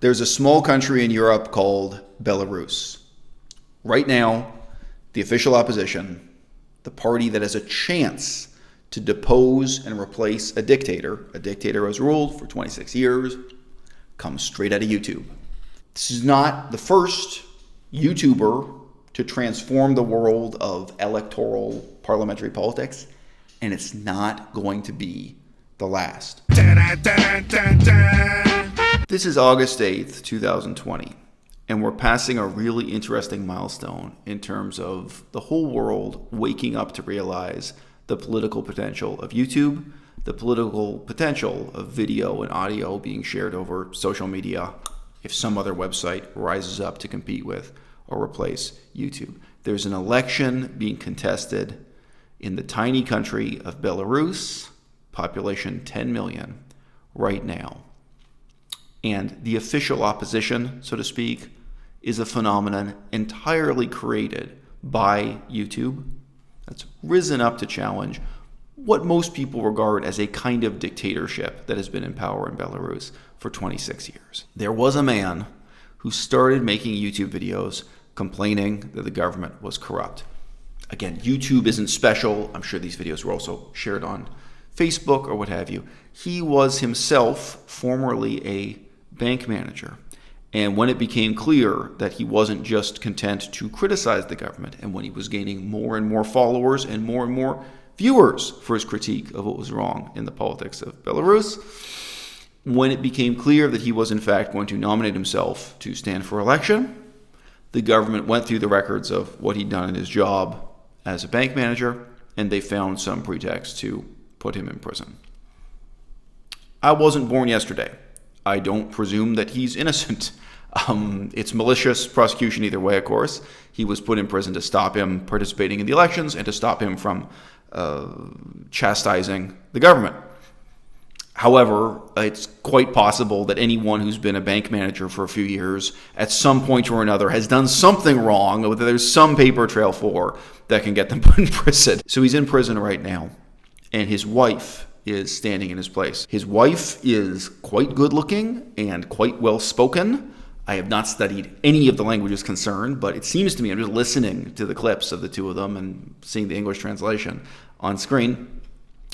There's a small country in Europe called Belarus. Right now, the official opposition, the party that has a chance to depose and replace a dictator who has ruled for 26 years, comes straight out of YouTube. This is not the first YouTuber to transform the world of electoral parliamentary politics, and it's not going to be the last. This is August 8th, 2020, and we're passing a really interesting milestone in terms of the whole world waking up to realize the political potential of YouTube, the political potential of video and audio being shared over social media if some other website rises up to compete with or replace YouTube. There's an election being contested in the tiny country of Belarus, population 10 million, right now. And the official opposition, so to speak, is a phenomenon entirely created by YouTube that's risen up to challenge what most people regard as a kind of dictatorship that has been in power in Belarus for 26 years. There was a man who started making YouTube videos complaining that the government was corrupt. Again, YouTube isn't special. I'm sure these videos were also shared on Facebook or what have you. He was himself formerly a bank manager. And when it became clear that he wasn't just content to criticize the government, and when he was gaining more and more followers and more viewers for his critique of what was wrong in the politics of Belarus, when it became clear that he was in fact going to nominate himself to stand for election, the government went through the records of what he'd done in his job as a bank manager, and they found some pretext to put him in prison. I wasn't born yesterday. I don't presume that he's innocent. It's malicious prosecution either way, of course. He was put in prison to stop him participating in the elections and to stop him from chastising the government. However, it's quite possible that anyone who's been a bank manager for a few years at some point or another has done something wrong that there's some paper trail for that can get them put in prison. So he's in prison right now, and his wife is standing in his place. His wife is quite good looking and quite well spoken. I have not studied any of the languages concerned, but it seems to me, I'm just listening to the clips of the two of them and seeing the English translation on screen.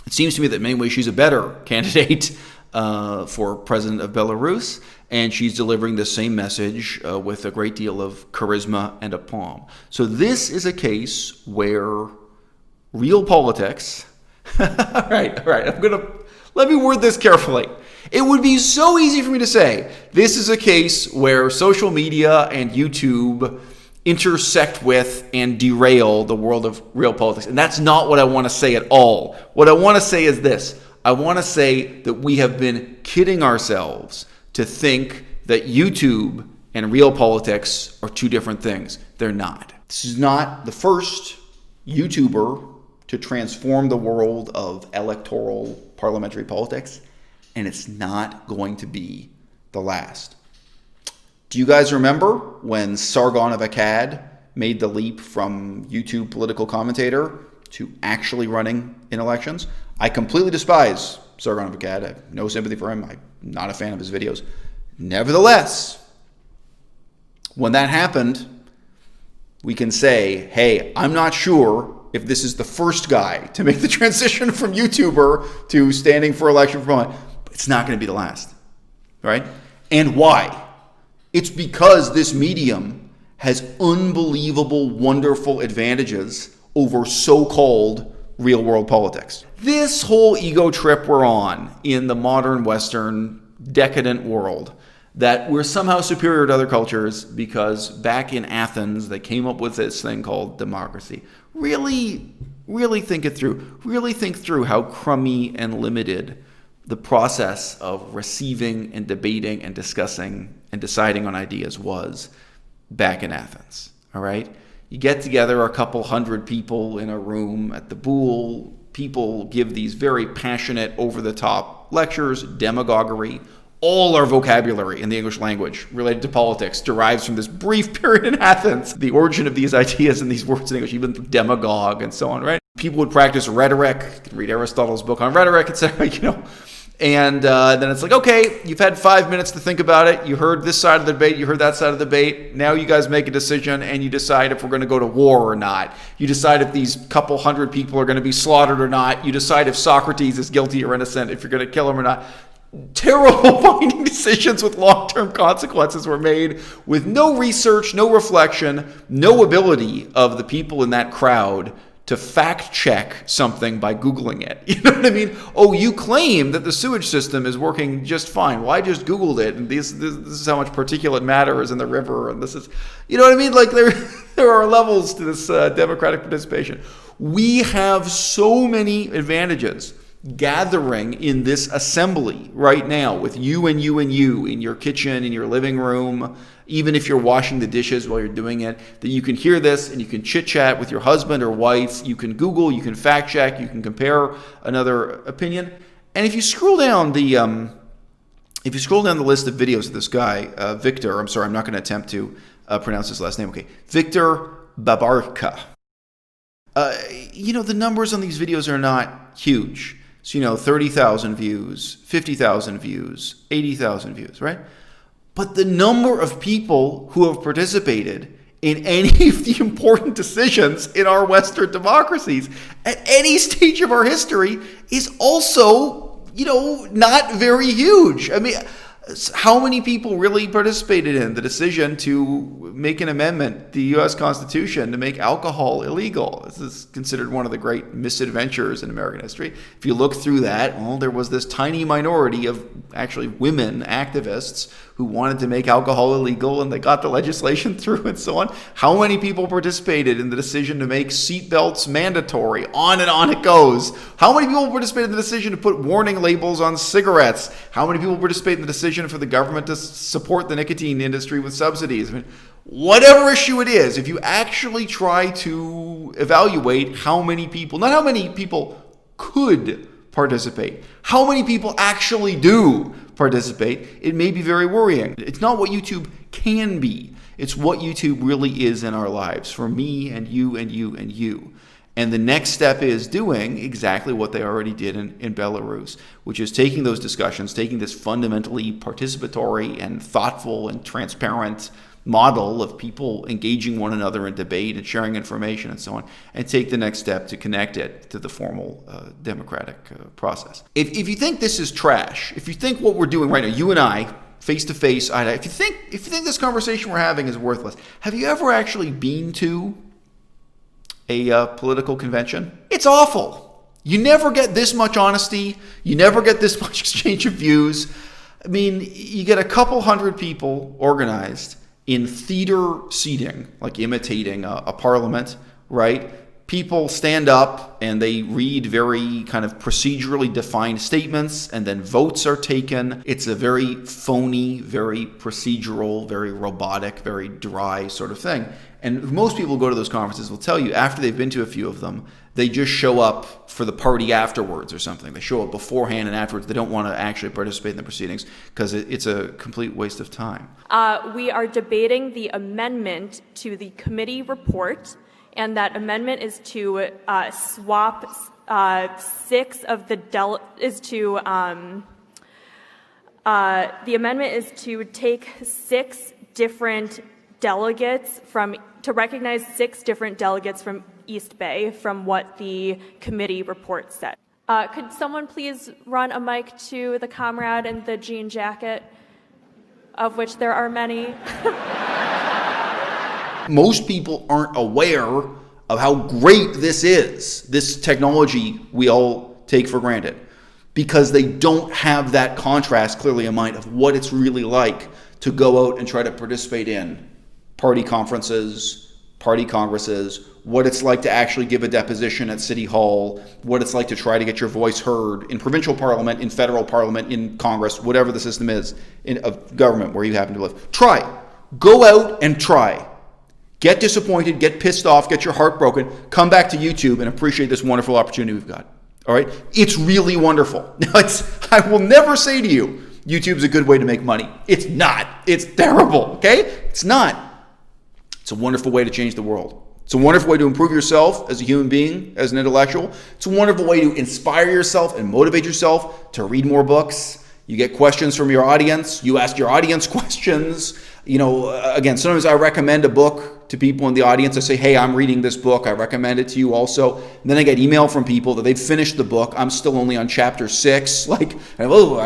It seems to me that in many ways she's a better candidate for president of Belarus, and she's delivering the same message with a great deal of charisma and aplomb. So this is a case where real politics. All right. Let me word this carefully. It would be so easy for me to say, this is a case where social media and YouTube intersect with and derail the world of real politics. And that's not what I want to say at all. What I want to say is this. I want to say that we have been kidding ourselves to think that YouTube and real politics are two different things. They're not. This is not the first YouTuber to transform the world of electoral parliamentary politics, and it's not going to be the last. Do you guys remember when Sargon of Akkad made the leap from YouTube political commentator to actually running in elections? I completely despise Sargon of Akkad. I have no sympathy for him. I'm not a fan of his videos. Nevertheless, when that happened, we can say, hey, I'm not sure if this is the first guy to make the transition from YouTuber to standing for election for parliament, but it's not going to be the last, right? And why? It's because this medium has unbelievable, wonderful advantages over so-called real-world politics. This whole ego trip we're on in the modern Western decadent world, that we're somehow superior to other cultures because back in Athens they came up with this thing called democracy. Really think it through. Really think through how crummy and limited the process of receiving and debating and discussing and deciding on ideas was back in Athens. All right? You get together a couple hundred people in a room at the Boule. People give these very passionate, over-the-top lectures, demagoguery. All our vocabulary in the English language related to politics derives from this brief period in Athens. The origin of these ideas and these words in English, even demagogue and so on, right? People would practice rhetoric. You can read Aristotle's book on rhetoric, etc. And then it's like, okay, you've had 5 minutes to think about it. You heard this side of the debate. You heard that side of the debate. Now you guys make a decision, and you decide if we're going to go to war or not. You decide if these couple hundred people are going to be slaughtered or not. You decide if Socrates is guilty or innocent, if you're going to kill him or not. Terrible binding decisions with long-term consequences were made with no research, no reflection, no ability of the people in that crowd to fact check something by Googling it. You know what I mean? Oh, you claim that the sewage system is working just fine. Well, I just Googled it, and this is how much particulate matter is in the river, and this is, you know what I mean? Like there are levels to this democratic participation. We have so many advantages gathering in this assembly right now with you and you and you in your kitchen, in your living room, even if you're washing the dishes while you're doing it, that you can hear this and you can chit chat with your husband or wife. You can Google, you can fact check, you can compare another opinion. And if you scroll down the list of videos of this guy, Viktar, I'm sorry, I'm not going to attempt to pronounce his last name. Okay, Viktar Babaryka. The numbers on these videos are not huge. So, 30,000 views, 50,000 views, 80,000 views, right? But the number of people who have participated in any of the important decisions in our Western democracies at any stage of our history is also, not very huge. I mean, how many people really participated in the decision to make an amendment to the U.S. Constitution to make alcohol illegal? This is considered one of the great misadventures in American history. If you look through that, well, there was this tiny minority of actually women activists who wanted to make alcohol illegal, and they got the legislation through and so on. How many people participated in the decision to make seatbelts mandatory? On and on it goes. How many people participated in the decision to put warning labels on cigarettes? How many people participated in the decision for the government to support the nicotine industry with subsidies? I mean, whatever issue it is, if you actually try to evaluate how many people, not how many people could participate, how many people actually do participate, it may be very worrying. It's not what YouTube can be. It's what YouTube really is in our lives, for me and you and you and you. And the next step is doing exactly what they already did in Belarus, which is taking those discussions, taking this fundamentally participatory and thoughtful and transparent model of people engaging one another in debate and sharing information and so on, and take the next step to connect it to the formal democratic process. If you think this is trash, if you think what we're doing right now, you and I, face to face, if you think this conversation we're having is worthless, have you ever actually been to a political convention? It's awful. You never get this much honesty. You never get this much exchange of views. I mean, you get a couple hundred people organized in theater seating, like imitating a parliament, right? People stand up and they read very kind of procedurally defined statements, and then votes are taken. It's a very phony, very procedural, very robotic, very dry sort of thing. And most people who go to those conferences will tell you after they've been to a few of them, they just show up for the party afterwards or something. They show up beforehand and afterwards. They don't want to actually participate in the proceedings because it's a complete waste of time. We are debating the amendment to the committee report, and that amendment is to swap six of the the amendment is to take six different delegates to recognize six different delegates from East Bay from what the committee report said. Could someone please run a mic to the comrade in the jean jacket, of which there are many? Most people aren't aware of how great this technology we all take for granted, because they don't have that contrast clearly in mind of what it's really like to go out and try to participate in party conferences, party congresses, what it's like to actually give a deposition at City Hall, what it's like to try to get your voice heard in provincial parliament, in federal parliament, in Congress, whatever the system is of government where you happen to live. Try. Go out and try. Get disappointed, get pissed off, get your heart broken, come back to YouTube and appreciate this wonderful opportunity we've got. All right? It's really wonderful. Now, I will never say to you, YouTube's a good way to make money. It's not. It's terrible, okay? It's not. It's a wonderful way to change the world. It's a wonderful way to improve yourself as a human being, as an intellectual. It's a wonderful way to inspire yourself and motivate yourself to read more books. You get questions from your audience. You ask your audience questions. Again, sometimes I recommend a book to people in the audience. I say, hey, I'm reading this book. I recommend it to you also. And then I get email from people that they've finished the book. I'm still only on chapter 6. I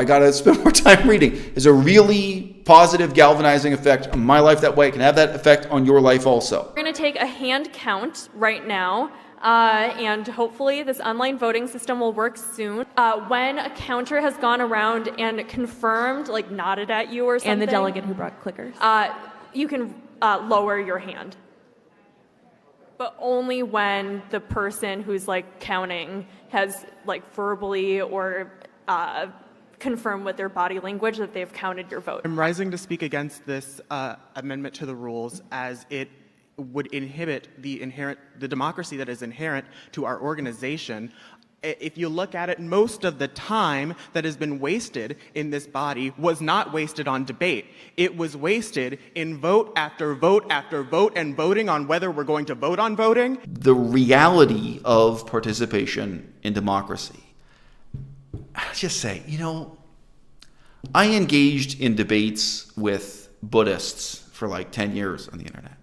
got to spend more time reading. There's a really positive galvanizing effect on my life that way. It can have that effect on your life also. We're going to take a hand count right now. And hopefully this online voting system will work soon. When a counter has gone around and confirmed, nodded at you or something. And the delegate who brought clickers. You can lower your hand. But only when the person who's counting has verbally or confirmed with their body language that they've counted your vote. I'm rising to speak against this amendment to the rules, as it would inhibit the democracy that is inherent to our organization. If you look at it, most of the time that has been wasted in this body was not wasted on debate. It was wasted in vote after vote after vote and voting on whether we're going to vote on voting. The reality of participation in democracy. I just say, I engaged in debates with Buddhists for 10 years on the internet.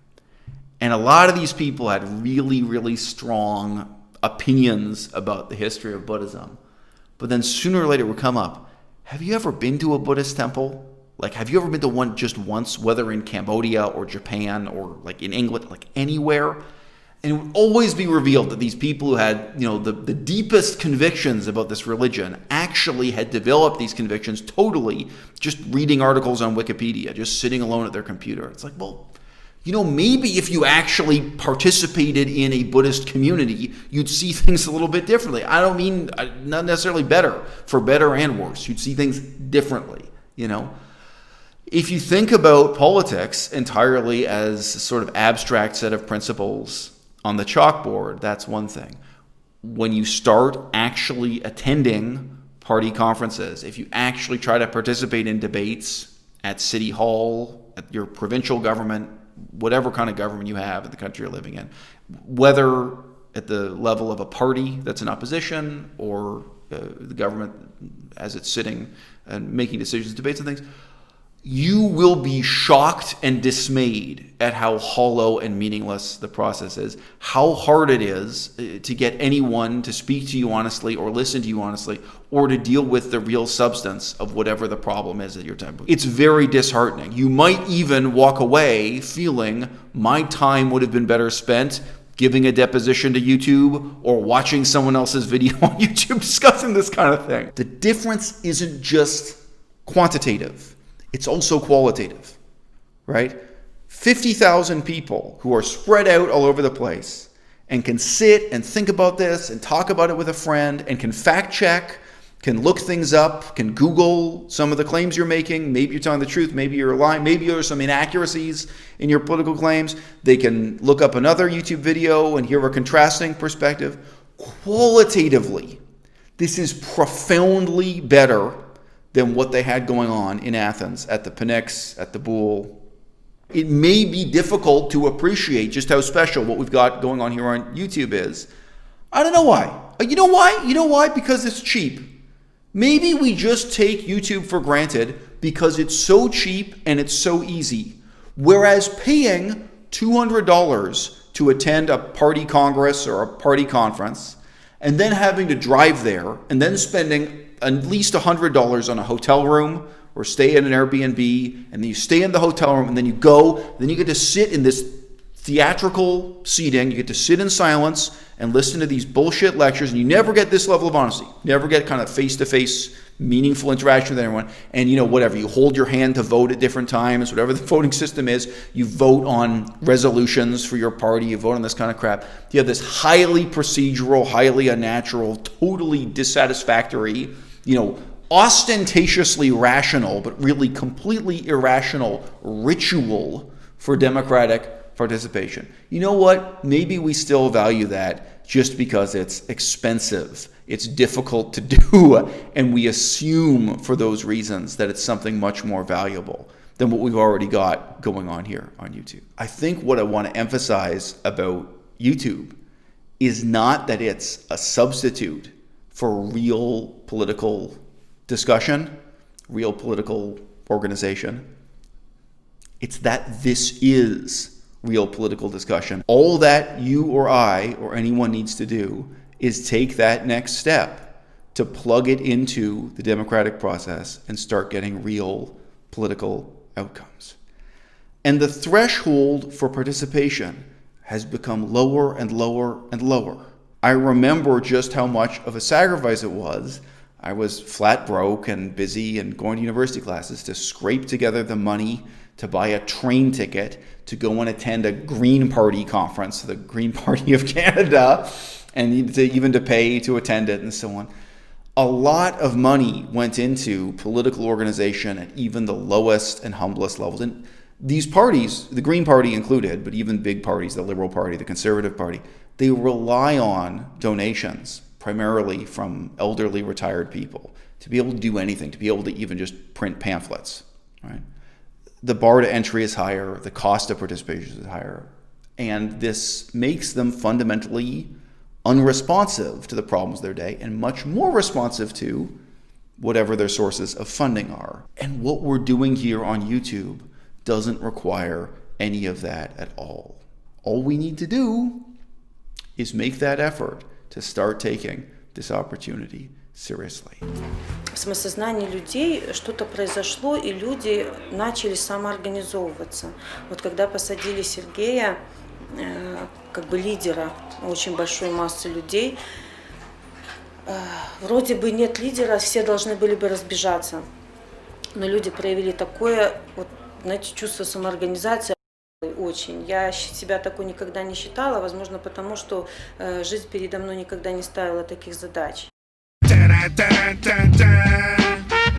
And a lot of these people had really, really strong opinions about the history of Buddhism. But then sooner or later it would come up, have you ever been to a Buddhist temple? Have you ever been to one just once, whether in Cambodia or Japan or in England, anywhere? And it would always be revealed that these people who had, the deepest convictions about this religion actually had developed these convictions totally just reading articles on Wikipedia, just sitting alone at their computer. It's maybe if you actually participated in a Buddhist community, you'd see things a little bit differently. I don't mean not necessarily better, for better and worse. You'd see things differently, If you think about politics entirely as a sort of abstract set of principles on the chalkboard, that's one thing. When you start actually attending party conferences, if you actually try to participate in debates at City Hall, at your provincial government, whatever kind of government you have in the country you're living in, whether at the level of a party that's in opposition or the government as it's sitting and making decisions, debates and things, you will be shocked and dismayed at how hollow and meaningless the process is, how hard it is to get anyone to speak to you honestly or listen to you honestly or to deal with the real substance of whatever the problem is at your time. It's very disheartening. You might even walk away feeling my time would have been better spent giving a deposition to YouTube or watching someone else's video on YouTube discussing this kind of thing. The difference isn't just quantitative. It's also qualitative, right? 50,000 people who are spread out all over the place and can sit and think about this and talk about it with a friend and can fact check, can look things up, can Google some of the claims you're making. Maybe you're telling the truth, maybe you're lying, maybe there's some inaccuracies in your political claims. They can look up another YouTube video and hear a contrasting perspective. Qualitatively, this is profoundly better than what they had going on in Athens, at the Pnyx, at the Boule. It may be difficult to appreciate just how special what we've got going on here on YouTube is. I don't know why. You know why? You know why? Because it's cheap. Maybe we just take YouTube for granted because it's so cheap and it's so easy. Whereas paying $200 to attend a party congress or a party conference and then having to drive there and then spending at least $100 on a hotel room or stay in an Airbnb, and then you stay in the hotel room and then you go, then you get to sit in this theatrical seating, you get to sit in silence and listen to these bullshit lectures, and you never get this level of honesty. You never get kind of face-to-face meaningful interaction with anyone. And whatever, you hold your hand to vote at different times, whatever the voting system is, you vote on resolutions for your party, you vote on this kind of crap. You have this highly procedural, highly unnatural, totally dissatisfactory, ostentatiously rational, but really completely irrational ritual for democratic participation. You know what? Maybe we still value that just because it's expensive, it's difficult to do, and we assume for those reasons that it's something much more valuable than what we've already got going on here on YouTube. I think what I want to emphasize about YouTube is not that it's a substitute for real political discussion, real political organization. It's that this is real political discussion. All that you or I or anyone needs to do is take that next step to plug it into the democratic process and start getting real political outcomes. And the threshold for participation has become lower and lower and lower. I remember just how much of a sacrifice it was. I was flat broke and busy and going to university classes to scrape together the money to buy a train ticket to go and attend a Green Party conference, the Green Party of Canada, and even to pay to attend it and so on. A lot of money went into political organization at even the lowest and humblest levels. And these parties, the Green Party included, but even big parties, the Liberal Party, the Conservative Party, they rely on donations, primarily from elderly retired people, to be able to do anything, to be able to even just print pamphlets, right? The bar to entry is higher, the cost of participation is higher, and this makes them fundamentally unresponsive to the problems of their day and much more responsive to whatever their sources of funding are. And what we're doing here on YouTube doesn't require any of that at all. All we need to do is make that effort to start taking this opportunity seriously. В самосознании людей что-то произошло, и люди начали самоорганизовываться. Вот когда посадили Сергея, как бы лидера очень большой массы людей, вроде бы нет лидера, все должны были бы разбежаться. Но люди проявили такое, вот, знаете, чувство самоорганизации очень. Я себя такой никогда не считала, возможно, потому что жизнь передо мной никогда не ставила таких задач.